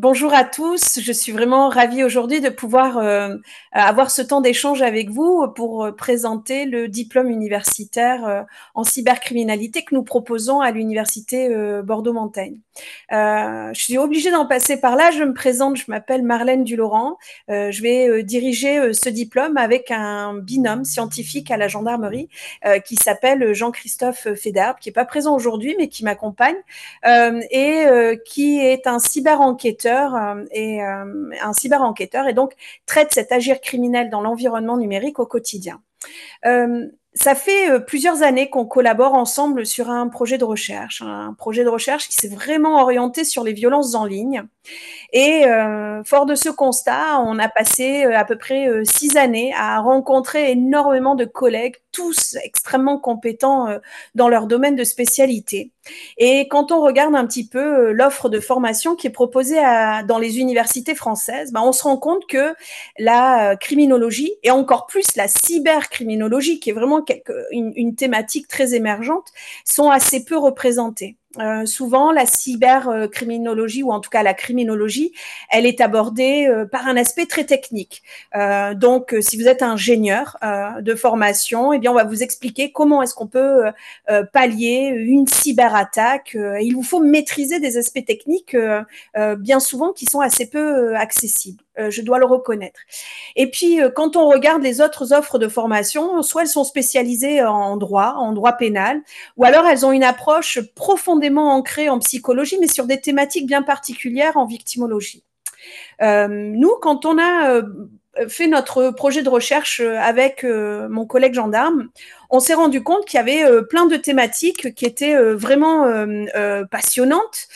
Bonjour à tous, je suis vraiment ravie aujourd'hui de pouvoir avoir ce temps d'échange avec vous pour présenter le diplôme universitaire en cybercriminalité que nous proposons à l'université Bordeaux-Montaigne. Je suis obligée d'en passer par là, je me présente, je m'appelle Marlène Dulaurent, je vais diriger ce diplôme avec un binôme scientifique à la gendarmerie qui s'appelle Jean-Christophe Fédard, qui n'est pas présent aujourd'hui mais qui m'accompagne et qui est un cyber-enquêteur et donc traite cet agir criminel dans l'environnement numérique au quotidien. Ça fait plusieurs années qu'on collabore ensemble sur un projet de recherche qui s'est vraiment orienté sur les violences en ligne. Et fort de ce constat, on a passé à peu près 6 années à rencontrer énormément de collègues, tous extrêmement compétents dans leur domaine de spécialité. Et quand on regarde un petit peu l'offre de formation qui est proposée dans les universités françaises, on se rend compte que la criminologie, et encore plus la cybercriminologie, qui est vraiment une thématique très émergente, sont assez peu représentées. Souvent, la cybercriminologie, ou en tout cas la criminologie, elle est abordée par un aspect très technique. Donc, si vous êtes ingénieur de formation, eh bien, on va vous expliquer comment est-ce qu'on peut pallier une cyberattaque. Il vous faut maîtriser des aspects techniques bien souvent qui sont assez peu accessibles. Je dois le reconnaître. Et puis, quand on regarde les autres offres de formation, soit elles sont spécialisées en droit pénal, ou alors elles ont une approche profondément ancrée en psychologie, mais sur des thématiques bien particulières en victimologie. Nous, quand on a fait notre projet de recherche avec mon collègue gendarme, on s'est rendu compte qu'il y avait plein de thématiques qui étaient vraiment passionnantes,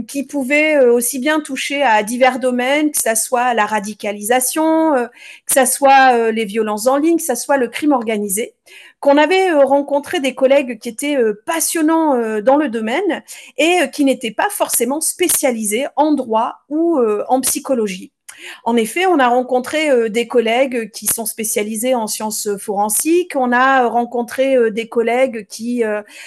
qui pouvaient aussi bien toucher à divers domaines, que ça soit la radicalisation, que ça soit les violences en ligne, que ça soit le crime organisé, qu'on avait rencontré des collègues qui étaient passionnants dans le domaine et qui n'étaient pas forcément spécialisés en droit ou en psychologie. En effet, on a rencontré des collègues qui sont spécialisés en sciences forensiques, on a rencontré des collègues qui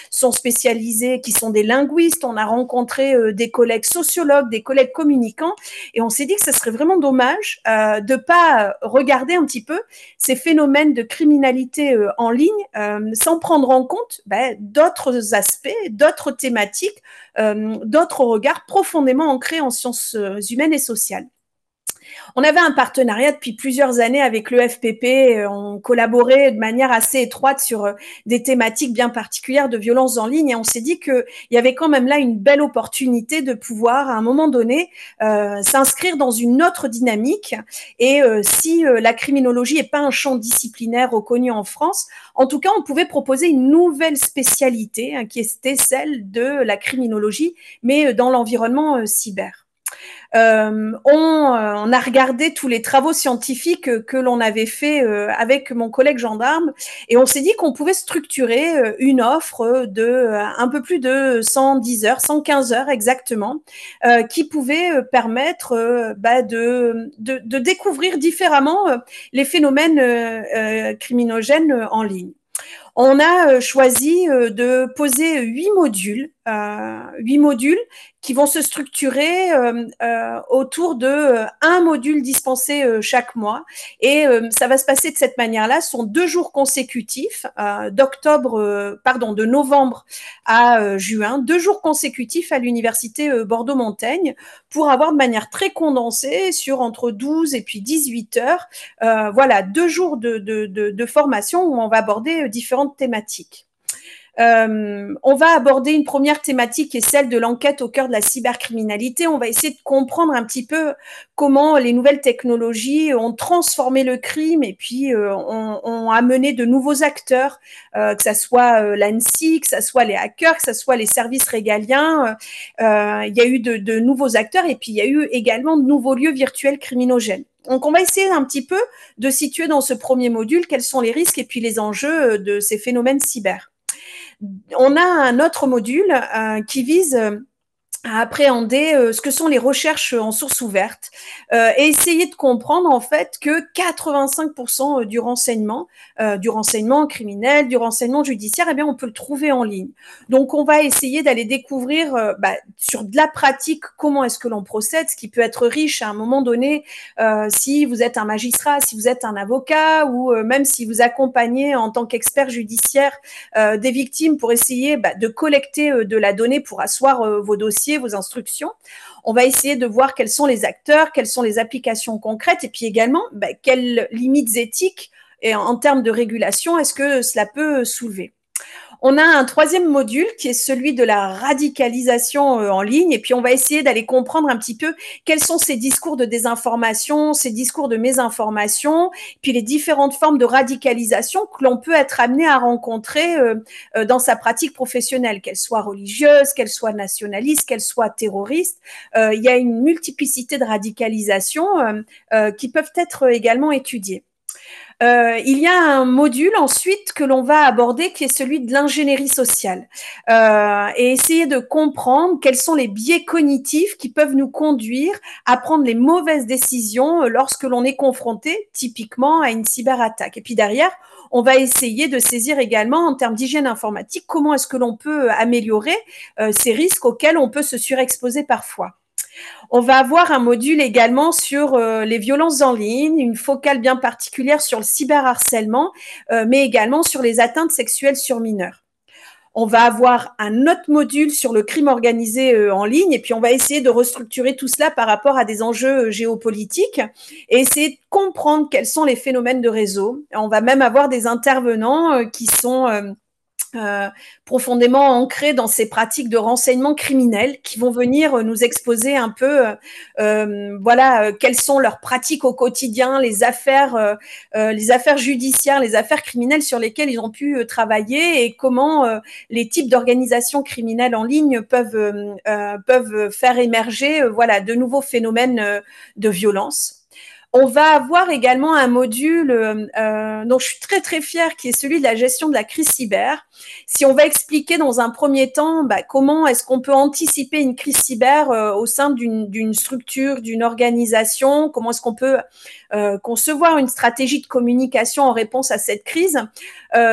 sont spécialisés, qui sont des linguistes, on a rencontré des collègues sociologues, des collègues communicants, et on s'est dit que ce serait vraiment dommage de pas regarder un petit peu ces phénomènes de criminalité en ligne sans prendre en compte d'autres aspects, d'autres thématiques, d'autres regards profondément ancrés en sciences humaines et sociales. On avait un partenariat depuis plusieurs années avec le FPP, on collaborait de manière assez étroite sur des thématiques bien particulières de violences en ligne et on s'est dit qu'il y avait quand même là une belle opportunité de pouvoir à un moment donné s'inscrire dans une autre dynamique et si la criminologie n'est pas un champ disciplinaire reconnu en France, en tout cas on pouvait proposer une nouvelle spécialité qui était celle de la criminologie mais dans l'environnement cyber. On a regardé tous les travaux scientifiques que l'on avait fait avec mon collègue gendarme et on s'est dit qu'on pouvait structurer une offre de un peu plus de 110 heures, 115 heures exactement, qui pouvait permettre de découvrir différemment les phénomènes criminogènes en ligne. On a choisi de poser 8 modules qui vont se structurer autour de un module dispensé chaque mois. Et ça va se passer de cette manière-là. Ce sont 2 jours consécutifs, de novembre à juin, 2 jours consécutifs à l'université Bordeaux-Montaigne pour avoir de manière très condensée sur entre 12 et puis 18 heures. 2 jours de formation où on va aborder différentes thématiques. On va aborder une première thématique qui est celle de l'enquête au cœur de la cybercriminalité. On va essayer de comprendre un petit peu comment les nouvelles technologies ont transformé le crime et puis ont amené de nouveaux acteurs, que ça soit l'ANSSI, que ça soit les hackers, que ça soit les services régaliens. Il y a eu de nouveaux acteurs et puis il y a eu également de nouveaux lieux virtuels criminogènes. Donc, on va essayer un petit peu de situer dans ce premier module quels sont les risques et puis les enjeux de ces phénomènes cyber. On a un autre module qui vise à appréhender ce que sont les recherches en source ouverte et essayer de comprendre en fait que 85% du renseignement criminel, du renseignement judiciaire, eh bien on peut le trouver en ligne. Donc on va essayer d'aller découvrir sur de la pratique comment est-ce que l'on procède, ce qui peut être riche à un moment donné si vous êtes un magistrat, si vous êtes un avocat ou même si vous accompagnez en tant qu'expert judiciaire des victimes pour essayer de collecter de la donnée pour asseoir vos dossiers, vos instructions. On va essayer de voir quels sont les acteurs, quelles sont les applications concrètes et puis également quelles limites éthiques et en termes de régulation est-ce que cela peut soulever. On a un troisième module qui est celui de la radicalisation en ligne et puis on va essayer d'aller comprendre un petit peu quels sont ces discours de désinformation, ces discours de mésinformation, puis les différentes formes de radicalisation que l'on peut être amené à rencontrer dans sa pratique professionnelle, qu'elle soit religieuse, qu'elle soit nationaliste, qu'elle soit terroriste. Il y a une multiplicité de radicalisations qui peuvent être également étudiées. Il y a un module ensuite que l'on va aborder qui est celui de l'ingénierie sociale et essayer de comprendre quels sont les biais cognitifs qui peuvent nous conduire à prendre les mauvaises décisions lorsque l'on est confronté typiquement à une cyberattaque. Et puis derrière, on va essayer de saisir également en termes d'hygiène informatique comment est-ce que l'on peut améliorer ces risques auxquels on peut se surexposer parfois. On va avoir un module également sur les violences en ligne, une focale bien particulière sur le cyberharcèlement, mais également sur les atteintes sexuelles sur mineurs. On va avoir un autre module sur le crime organisé en ligne et puis on va essayer de restructurer tout cela par rapport à des enjeux géopolitiques et essayer de comprendre quels sont les phénomènes de réseau. On va même avoir des intervenants qui sont profondément ancrés dans ces pratiques de renseignement criminel qui vont venir nous exposer un peu quelles sont leurs pratiques au quotidien, les affaires judiciaires, les affaires criminelles sur lesquelles ils ont pu travailler et comment les types d'organisations criminelles en ligne peuvent faire émerger de nouveaux phénomènes de violence. On va avoir également un module dont je suis très très fière qui est celui de la gestion de la crise cyber. Si on va expliquer dans un premier temps comment est-ce qu'on peut anticiper une crise cyber au sein d'une structure, d'une organisation, comment est-ce qu'on peut concevoir une stratégie de communication en réponse à cette crise.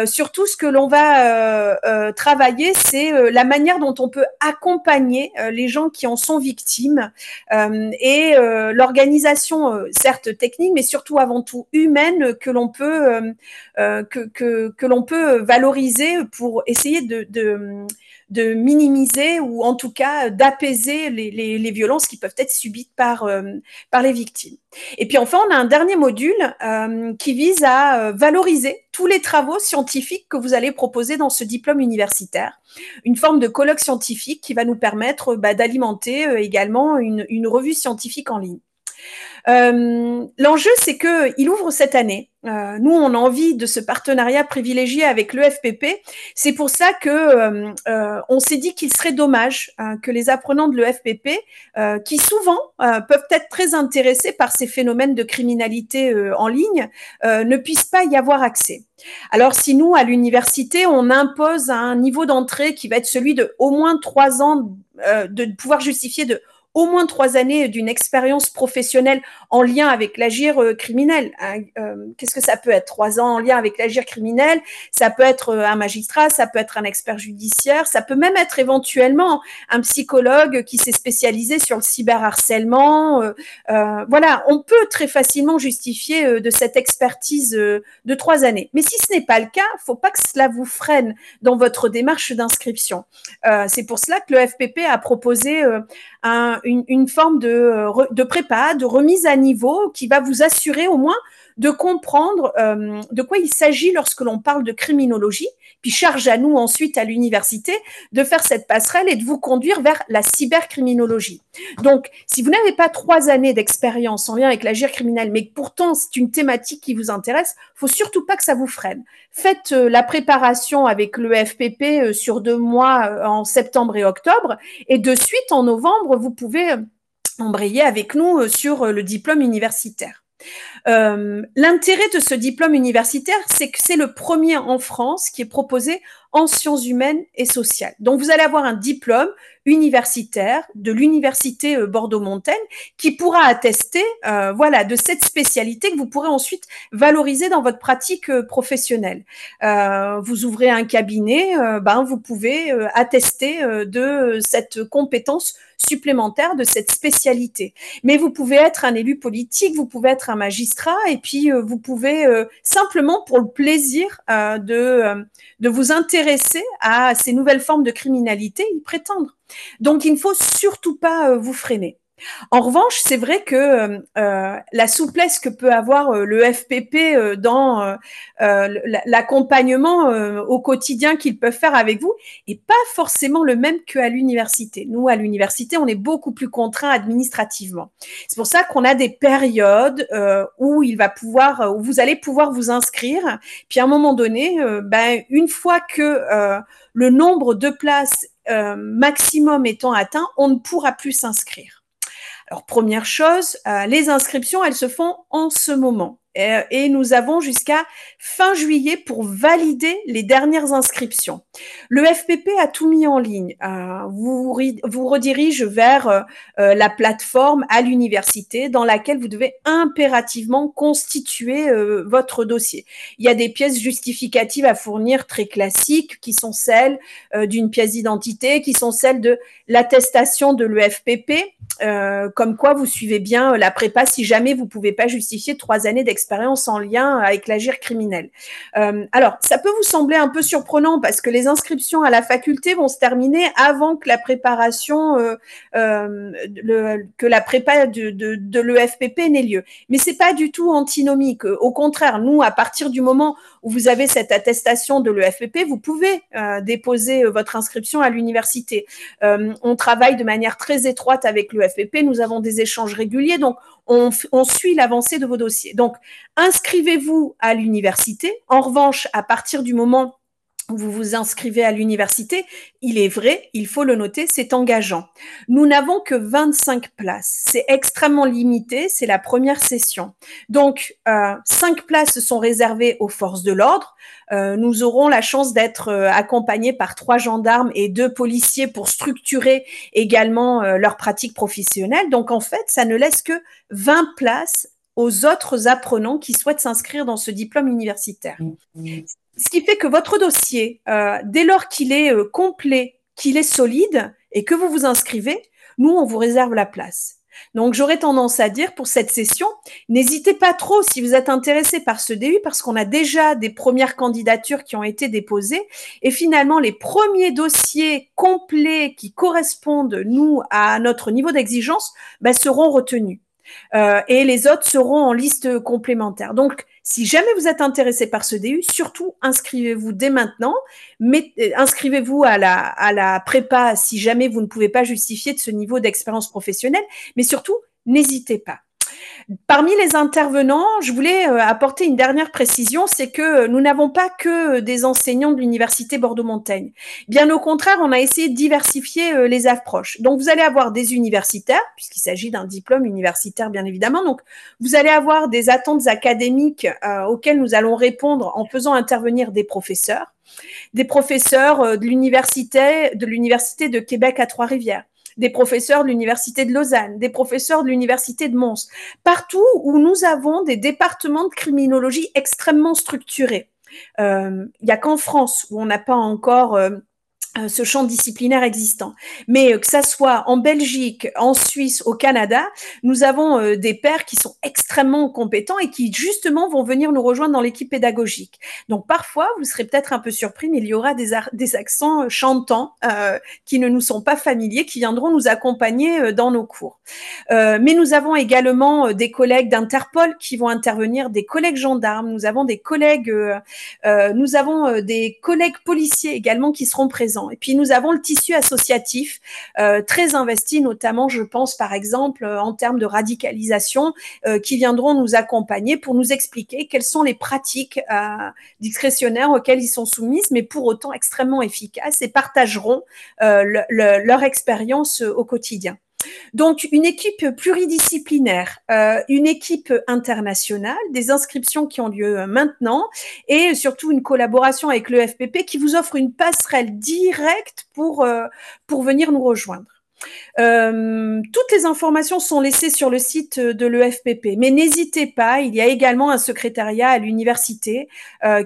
Surtout, ce que l'on va travailler, c'est la manière dont on peut accompagner les gens qui en sont victimes et l'organisation, certes technique, mais surtout avant tout humaine, que l'on peut valoriser pour essayer de minimiser ou en tout cas d'apaiser les violences qui peuvent être subies par les victimes. Et puis enfin, on a un dernier module qui vise à valoriser tous les travaux scientifiques que vous allez proposer dans ce diplôme universitaire. Une forme de colloque scientifique qui va nous permettre d'alimenter également une revue scientifique en ligne. L'enjeu, c'est qu'il ouvre cette année. Nous, on a envie de ce partenariat privilégié avec l'EFPP. C'est pour ça que on s'est dit qu'il serait dommage que les apprenants de l'EFPP, qui souvent peuvent être très intéressés par ces phénomènes de criminalité en ligne, ne puissent pas y avoir accès. Alors, si nous, à l'université, on impose un niveau d'entrée qui va être celui de au moins 3 ans, de pouvoir justifier de au moins 3 années d'une expérience professionnelle en lien avec l'agir criminel. Qu'est-ce que ça peut être? 3 ans en lien avec l'agir criminel, ça peut être un magistrat, ça peut être un expert judiciaire, ça peut même être éventuellement un psychologue qui s'est spécialisé sur le cyberharcèlement. On peut très facilement justifier de cette expertise de 3 années. Mais si ce n'est pas le cas, il ne faut pas que cela vous freine dans votre démarche d'inscription. C'est pour cela que le FPP a proposé une forme de prépa, de remise à niveau qui va vous assurer au moins de comprendre de quoi il s'agit lorsque l'on parle de criminologie, puis charge à nous ensuite à l'université de faire cette passerelle et de vous conduire vers la cybercriminologie. Donc, si vous n'avez pas 3 années d'expérience en lien avec l'agir criminel, mais que pourtant c'est une thématique qui vous intéresse, il ne faut surtout pas que ça vous freine. Faites la préparation avec le FPP sur 2 mois en septembre et octobre, et de suite en novembre, vous pouvez embrayer avec nous sur le diplôme universitaire. L'intérêt de ce diplôme universitaire, c'est que c'est le premier en France qui est proposé en sciences humaines et sociales. Donc, vous allez avoir un diplôme universitaire de l'université Bordeaux-Montaigne qui pourra attester, voilà, de cette spécialité que vous pourrez ensuite valoriser dans votre pratique professionnelle. Vous ouvrez un cabinet, vous pouvez attester de cette compétence supplémentaire, de cette spécialité. Mais vous pouvez être un élu politique, vous pouvez être un magistrat, et puis vous pouvez simplement pour le plaisir de vous intéresser à ces nouvelles formes de criminalité y prétendre. Donc il ne faut surtout pas vous freiner. En revanche, c'est vrai que la souplesse que peut avoir le FPP dans l'accompagnement au quotidien qu'ils peuvent faire avec vous est pas forcément le même qu'à l'université. Nous, à l'université, on est beaucoup plus contraints administrativement. C'est pour ça qu'on a des périodes où vous allez pouvoir vous inscrire. Puis à un moment donné, une fois que le nombre de places maximum étant atteint, on ne pourra plus s'inscrire. Alors, première chose, les inscriptions, elles se font en ce moment. Et nous avons jusqu'à fin juillet pour valider les dernières inscriptions. Le FPP a tout mis en ligne. Vous redirige vers la plateforme à l'université dans laquelle vous devez impérativement constituer votre dossier. Il y a des pièces justificatives à fournir très classiques qui sont celles d'une pièce d'identité, qui sont celles de l'attestation de l'EFPP, comme quoi vous suivez bien la prépa si jamais vous ne pouvez pas justifier 3 années d'expérience en lien avec l'agir criminel. Alors, ça peut vous sembler un peu surprenant parce que les inscriptions à la faculté vont se terminer avant que la préparation, que la prépa de l'EFPP n'ait lieu. Mais c'est pas du tout antinomique. Au contraire, nous, à partir du moment où vous avez cette attestation de l'EFPP, vous pouvez déposer votre inscription à l'université. On travaille de manière très étroite avec l'EFPP, nous avons des échanges réguliers, donc on suit l'avancée de vos dossiers. Donc, inscrivez-vous à l'université. En revanche, à partir du moment où vous vous inscrivez à l'université, il est vrai, il faut le noter, c'est engageant. Nous n'avons que 25 places. C'est extrêmement limité, c'est la première session. Donc, 5 places sont réservées aux forces de l'ordre. Nous aurons la chance d'être accompagnés par 3 gendarmes et 2 policiers pour structurer également leur pratique professionnelle. Donc, en fait, ça ne laisse que 20 places aux autres apprenants qui souhaitent s'inscrire dans ce diplôme universitaire. Ce qui fait que votre dossier, dès lors qu'il est complet, qu'il est solide et que vous vous inscrivez, nous, on vous réserve la place. Donc, j'aurais tendance à dire pour cette session, n'hésitez pas trop si vous êtes intéressé par ce DU parce qu'on a déjà des premières candidatures qui ont été déposées et finalement, les premiers dossiers complets qui correspondent, nous, à notre niveau d'exigence, seront retenus. Et les autres seront en liste complémentaire. Donc, si jamais vous êtes intéressé par ce DU, surtout inscrivez-vous dès maintenant, mais inscrivez-vous à la prépa si jamais vous ne pouvez pas justifier de ce niveau d'expérience professionnelle, mais surtout, n'hésitez pas. Parmi les intervenants, je voulais apporter une dernière précision, c'est que nous n'avons pas que des enseignants de l'université Bordeaux-Montaigne. Bien au contraire, on a essayé de diversifier les approches. Donc, vous allez avoir des universitaires, puisqu'il s'agit d'un diplôme universitaire, bien évidemment. Donc, vous allez avoir des attentes académiques auxquelles nous allons répondre en faisant intervenir des professeurs de l'université de Québec à Trois-Rivières, des professeurs de l'université de Lausanne, des professeurs de l'université de Mons, partout où nous avons des départements de criminologie extrêmement structurés. Il n'y a qu'en France où on n'a pas encore ce champ disciplinaire existant. Mais que ça soit en Belgique, en Suisse, au Canada, nous avons des pairs qui sont extrêmement compétents et qui justement vont venir nous rejoindre dans l'équipe pédagogique. Donc parfois, vous serez peut-être un peu surpris, mais il y aura des accents chantants qui ne nous sont pas familiers, qui viendront nous accompagner dans nos cours. Mais nous avons également des collègues d'Interpol qui vont intervenir, des collègues gendarmes, nous avons des collègues policiers également qui seront présents. Et puis, nous avons le tissu associatif très investi, notamment, je pense, par exemple, en termes de radicalisation, qui viendront nous accompagner pour nous expliquer quelles sont les pratiques discrétionnaires auxquelles ils sont soumises, mais pour autant extrêmement efficaces et partageront leur expérience au quotidien. Donc, une équipe pluridisciplinaire, une équipe internationale, des inscriptions qui ont lieu maintenant et surtout une collaboration avec le FPP qui vous offre une passerelle directe pour venir nous rejoindre. Toutes les informations sont laissées sur le site de l'EFPP, mais n'hésitez pas, il y a également un secrétariat à l'université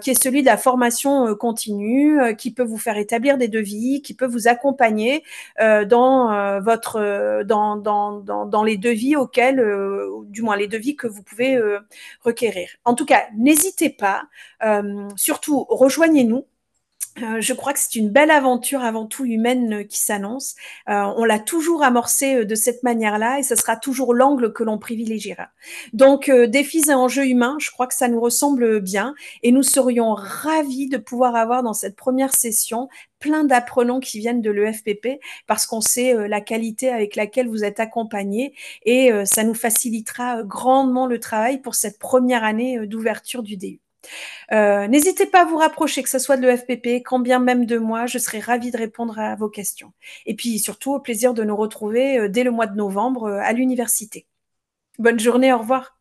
qui est celui de la formation continue, qui peut vous faire établir des devis, qui peut vous accompagner dans les devis auxquels, du moins les devis que vous pouvez requérir. En tout cas, n'hésitez pas, surtout rejoignez-nous. Je crois que c'est une belle aventure avant tout humaine qui s'annonce. On l'a toujours amorcée de cette manière-là et ce sera toujours l'angle que l'on privilégiera. Donc, défis et enjeux humains, je crois que ça nous ressemble bien et nous serions ravis de pouvoir avoir dans cette première session plein d'apprenants qui viennent de l'EFPP parce qu'on sait la qualité avec laquelle vous êtes accompagnés et ça nous facilitera grandement le travail pour cette première année d'ouverture du DU. N'hésitez pas à vous rapprocher, que ce soit de l'EFPP, quand bien même de moi, je serai ravie de répondre à vos questions. Et puis surtout, au plaisir de nous retrouver dès le mois de novembre à l'université. Bonne journée, au revoir.